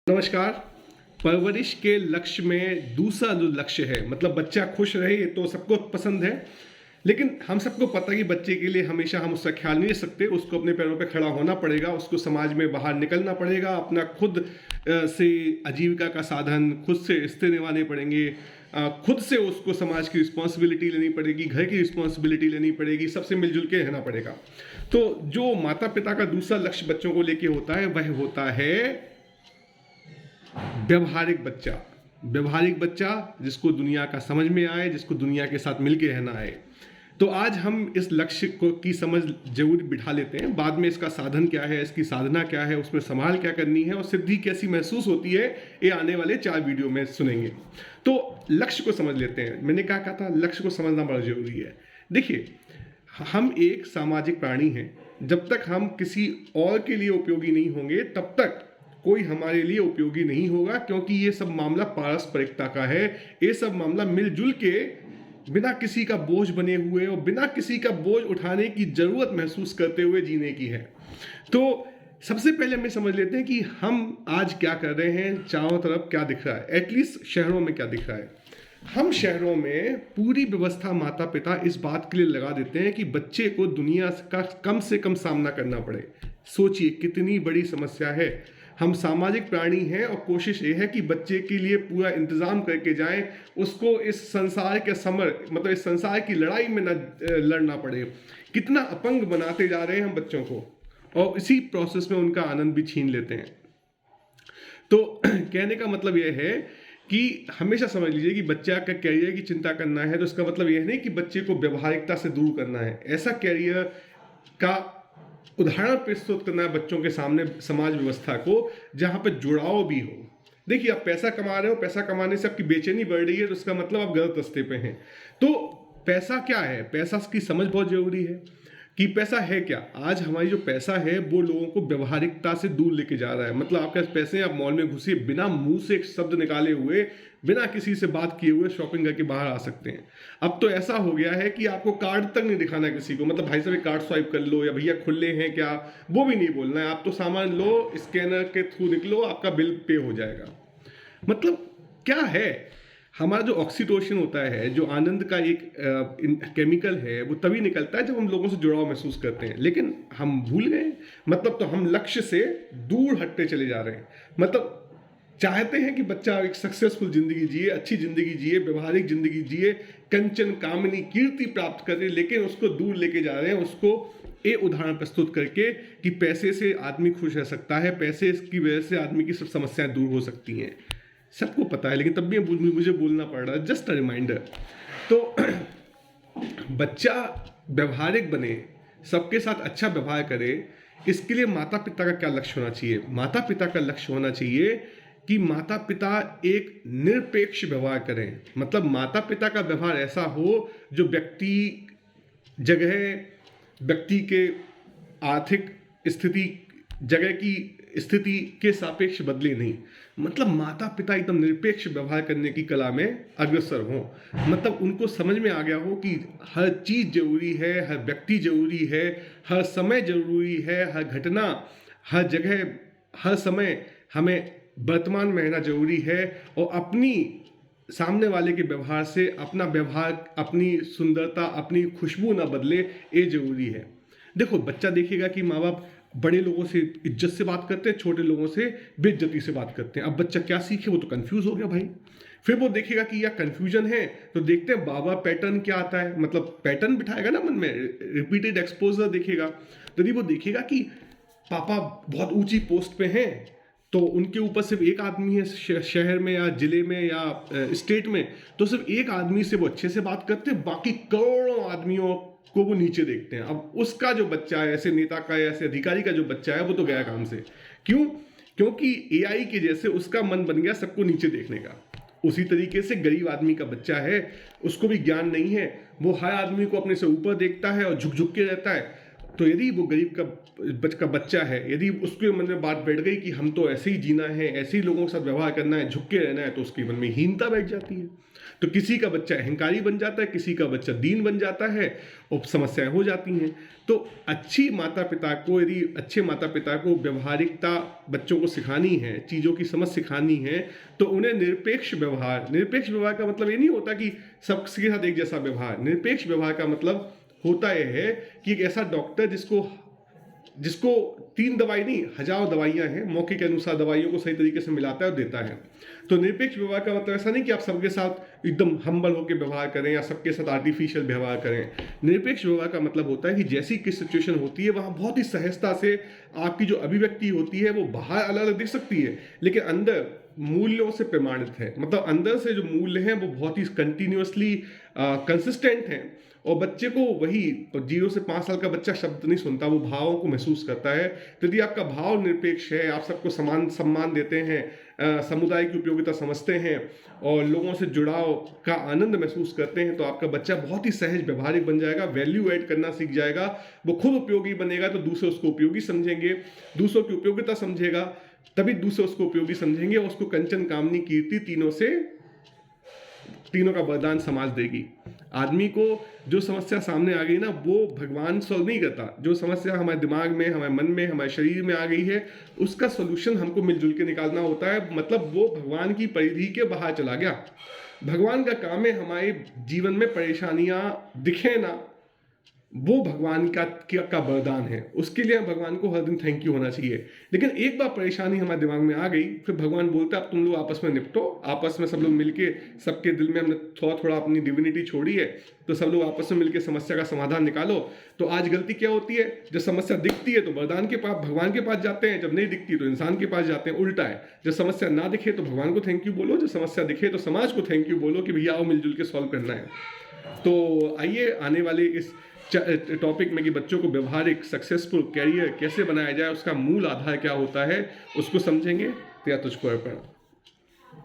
नमस्कार। परवरिश के लक्ष्य में दूसरा जो लक्ष्य है, मतलब बच्चा खुश रहे, ये तो सबको पसंद है। लेकिन हम सबको पता है कि बच्चे के लिए हमेशा हम उसका ख्याल नहीं रख सकते। उसको अपने पैरों पे खड़ा होना पड़ेगा, उसको समाज में बाहर निकलना पड़ेगा, अपना खुद से आजीविका का साधन खुद से रिश्ते निभाने पड़ेंगे, खुद से उसको समाज की रिस्पॉन्सिबिलिटी लेनी पड़ेगी, घर की रिस्पॉन्सिबिलिटी लेनी पड़ेगी, सबसे मिलजुल के रहना पड़ेगा। तो जो माता पिता का दूसरा लक्ष्य बच्चों को लेके होता है वह होता है व्यवहारिक बच्चा। व्यवहारिक बच्चा जिसको दुनिया का समझ में आए, जिसको दुनिया के साथ मिलके रहना आए। तो आज हम इस लक्ष्य को की समझ जरूर बिठा लेते हैं। बाद में इसका साधन क्या है, इसकी साधना क्या है, उसमें संभाल क्या करनी है और सिद्धि कैसी महसूस होती है, ये आने वाले 4 वीडियो में सुनेंगे। तो लक्ष्य को समझ लेते हैं। मैंने क्या कहा था, लक्ष्य को समझना बड़ा जरूरी है। देखिए, हम एक सामाजिक प्राणी हैं। जब तक हम किसी और के लिए उपयोगी नहीं होंगे तब तक कोई हमारे लिए उपयोगी नहीं होगा, क्योंकि ये सब मामला पारस्परिकता का है। ये सब मामला मिलजुल के बिना किसी का बोझ बने हुए और बिना किसी का बोझ उठाने की जरूरत महसूस करते हुए जीने की है। तो सबसे पहले हम समझ लेते हैं कि हम आज क्या कर रहे हैं, चारों तरफ क्या दिख रहा है, एटलीस्ट शहरों में क्या दिख रहा है। हम शहरों में पूरी व्यवस्था माता पिता इस बात के लिए लगा देते हैं कि बच्चे को दुनिया का कम से कम सामना करना पड़े। सोचिए कितनी बड़ी समस्या है। हम सामाजिक प्राणी हैं और कोशिश ये है कि बच्चे के लिए पूरा इंतजाम करके जाएं, उसको इस संसार के समर मतलब इस संसार की लड़ाई में न लड़ना पड़े। कितना अपंग बनाते जा रहे हैं हम बच्चों को, और इसी प्रोसेस में उनका आनंद भी छीन लेते हैं। तो कहने का मतलब यह है कि हमेशा समझ लीजिए कि बच्चा का कैरियर की चिंता करना है तो इसका मतलब यह नहीं कि बच्चे को व्यवहारिकता से दूर करना है। ऐसा कैरियर का उदाहरण प्रस्तुत करना है बच्चों के सामने समाज व्यवस्था को, जहां पर जुड़ाव भी हो। देखिए, आप पैसा कमा रहे हो, पैसा कमाने से आपकी बेचैनी बढ़ रही है तो इसका मतलब आप गलत रास्ते पे हैं। तो पैसा क्या है, पैसा की समझ बहुत जरूरी है कि पैसा है क्या। आज हमारी जो पैसा है वो लोगों को व्यवहारिकता से दूर लेके जा रहा है। मतलब आपके पास पैसे हैं, आप मॉल में घुसिए, बिना मुंह से एक शब्द निकाले हुए, बिना किसी से बात किए हुए शॉपिंग करके बाहर आ सकते हैं। अब तो ऐसा हो गया है कि आपको कार्ड तक नहीं दिखाना है किसी को। मतलब भाई साहब एक कार्ड स्वाइप कर लो, या भैया खुले हैं क्या, वो भी नहीं बोलना है। आप तो सामान लो, स्कैनर के थ्रू निकलो, आपका बिल पे हो जाएगा। मतलब क्या है, हमारा जो ऑक्सीटोसिन होता है, जो आनंद का एक केमिकल है, वो तभी निकलता है जब हम लोगों से जुड़ाव महसूस करते हैं। लेकिन हम भूल गए, मतलब तो हम लक्ष्य से दूर हटते चले जा रहे हैं। मतलब चाहते हैं कि बच्चा एक सक्सेसफुल जिंदगी जिए, अच्छी जिंदगी जिए, व्यवहारिक जिंदगी जिए, कंचन कामनी कीर्ति प्राप्त करे, लेकिन उसको दूर लेके जा रहे हैं। उसको ये उदाहरण प्रस्तुत करके कि पैसे से आदमी खुश रह सकता है, पैसे की वजह से आदमी की सब समस्याएं दूर हो सकती हैं। सबको पता है, लेकिन तब भी मुझे बोलना पड़ रहा है, जस्ट अ रिमाइंडर। तो बच्चा व्यवहारिक बने, सबके साथ अच्छा व्यवहार करे, इसके लिए माता पिता का क्या लक्ष्य होना चाहिए। माता पिता का लक्ष्य होना चाहिए कि माता पिता एक निरपेक्ष व्यवहार करें। मतलब माता पिता का व्यवहार ऐसा हो जो व्यक्ति जगह, व्यक्ति के आर्थिक स्थिति, जगह की स्थिति के सापेक्ष बदले नहीं। मतलब माता पिता एकदम निरपेक्ष व्यवहार करने की कला में अग्रसर हों। मतलब उनको समझ में आ गया हो कि हर चीज़ जरूरी है, हर व्यक्ति जरूरी है, हर समय जरूरी है, हर घटना, हर जगह, हर समय हमें वर्तमान में रहना जरूरी है, और अपनी सामने वाले के व्यवहार से अपना व्यवहार, अपनी सुंदरता, अपनी खुशबू ना बदले, ये जरूरी है। देखो, बच्चा देखेगा कि माँ बाप बड़े लोगों से इज्जत से बात करते हैं, छोटे लोगों से बेइज्जती से बात करते हैं। अब बच्चा क्या सीखे, वो तो कंफ्यूज हो गया भाई। फिर वो देखेगा कि यह कंफ्यूजन है, तो देखते हैं बाबा पैटर्न क्या आता है। मतलब पैटर्न बिठाएगा ना मन में, रिपीटेड एक्सपोजर देखेगा। तो यदि वो देखेगा कि पापा बहुत ऊंची पोस्ट पे हैं, तो उनके ऊपर सिर्फ एक आदमी है शहर में या जिले में या स्टेट में, तो सिर्फ एक आदमी से वो अच्छे से बात करते हैं, बाकी करोड़ों आदमियों को वो नीचे देखते हैं। अब उसका जो बच्चा है, ऐसे नेता का या ऐसे अधिकारी का जो बच्चा है, वो तो गया काम से। क्यों? क्योंकि एआई के जैसे उसका मन बन गया सबको नीचे देखने का। उसी तरीके से गरीब आदमी का बच्चा है, उसको भी ज्ञान नहीं है, वो हर आदमी को अपने से ऊपर देखता है और झुक झुक के रहता है। तो यदि वो गरीब का बच्चा है, यदि उसके मन में बात बैठ गई कि हम तो ऐसे ही जीना है, ऐसे ही लोगों के साथ व्यवहार करना है, झुक के रहना है, तो उसके मन में हीनता बैठ जाती है। तो किसी का बच्चा अहंकारी बन जाता है, किसी का बच्चा दीन बन जाता है और समस्याएं हो जाती हैं। तो अच्छी माता पिता को, यदि अच्छे माता पिता को व्यवहारिकता बच्चों को सिखानी है, चीज़ों की समझ सिखानी है, तो उन्हें निरपेक्ष व्यवहार का मतलब ये नहीं होता कि सबके साथ एक जैसा व्यवहार। निरपेक्ष व्यवहार का मतलब होता यह है कि एक ऐसा डॉक्टर जिसको 3 दवाई नहीं, हजारों दवाइयां हैं, मौके के अनुसार दवाइयों को सही तरीके से मिलाता है और देता है। तो निरपेक्ष व्यवहार का मतलब ऐसा नहीं कि आप सबके साथ एकदम हम्बल होकर व्यवहार करें या सबके साथ आर्टिफिशियल व्यवहार करें। निरपेक्ष व्यवहार का मतलब होता है कि जैसी किस सिचुएशन होती है वहां बहुत ही सहजता से आपकी जो अभिव्यक्ति होती है वो बाहर अलग अलग दिख सकती है, लेकिन अंदर मूल्यों से प्रमाणित है। मतलब अंदर से जो मूल्य हैं वो बहुत ही कंटिन्यूअसली कंसिस्टेंट हैं। और बच्चे को वही 0 से 5 साल का बच्चा शब्द नहीं सुनता, वो भावों को महसूस करता है। तो यदि आपका भाव निरपेक्ष है, आप सबको समान सम्मान देते हैं, समुदाय की उपयोगिता समझते हैं और लोगों से जुड़ाव का आनंद महसूस करते हैं, तो आपका बच्चा बहुत ही सहज व्यवहारिक बन जाएगा, वैल्यू ऐड करना सीख जाएगा। वो खुद उपयोगी बनेगा तो दूसरे उसको उपयोगी समझेंगे, दूसरों की उपयोगिता समझेगा तभी दूसरे उसको उपयोगी समझेंगे और उसको कंचन कामनी कीर्ति तीनों का वरदान समाज देगी। आदमी को जो समस्या सामने आ गई ना, वो भगवान सॉल्व नहीं करता। जो समस्या हमारे दिमाग में, हमारे मन में, हमारे शरीर में आ गई है, उसका सोल्यूशन हमको मिलजुल के निकालना होता है। मतलब वो भगवान की परिधि के बाहर चला गया। भगवान का काम है हमारे जीवन में परेशानियां दिखे ना, वो भगवान का वरदान है। उसके लिए भगवान को हर दिन थैंक यू होना चाहिए। लेकिन एक बार परेशानी हमारे दिमाग में आ गई, फिर भगवान बोलता है अब तुम लोग आपस में निपटो, आपस में सब लोग मिलके, सबके दिल में हमने थोड़ा अपनी डिविनिटी छोड़ी है, तो सब लोग आपस में मिलके समस्या का समाधान निकालो। तो आज गलती क्या होती है, जब समस्या दिखती है तो वरदान के पास, भगवान के पास जाते हैं, जब नहीं दिखती तो इंसान के पास जाते हैं। उल्टा है, जब समस्या ना दिखे तो भगवान को थैंक यू बोलो, जब समस्या दिखे तो समाज को थैंक यू बोलो कि भैया आओ मिलजुल के सॉल्व करना है। तो आइए आने वाले इस टॉपिक में कि बच्चों को व्यवहारिक सक्सेसफुल कैरियर कैसे बनाया जाए, उसका मूल आधार क्या होता है, उसको समझेंगे। तो या तुझको अर्पण।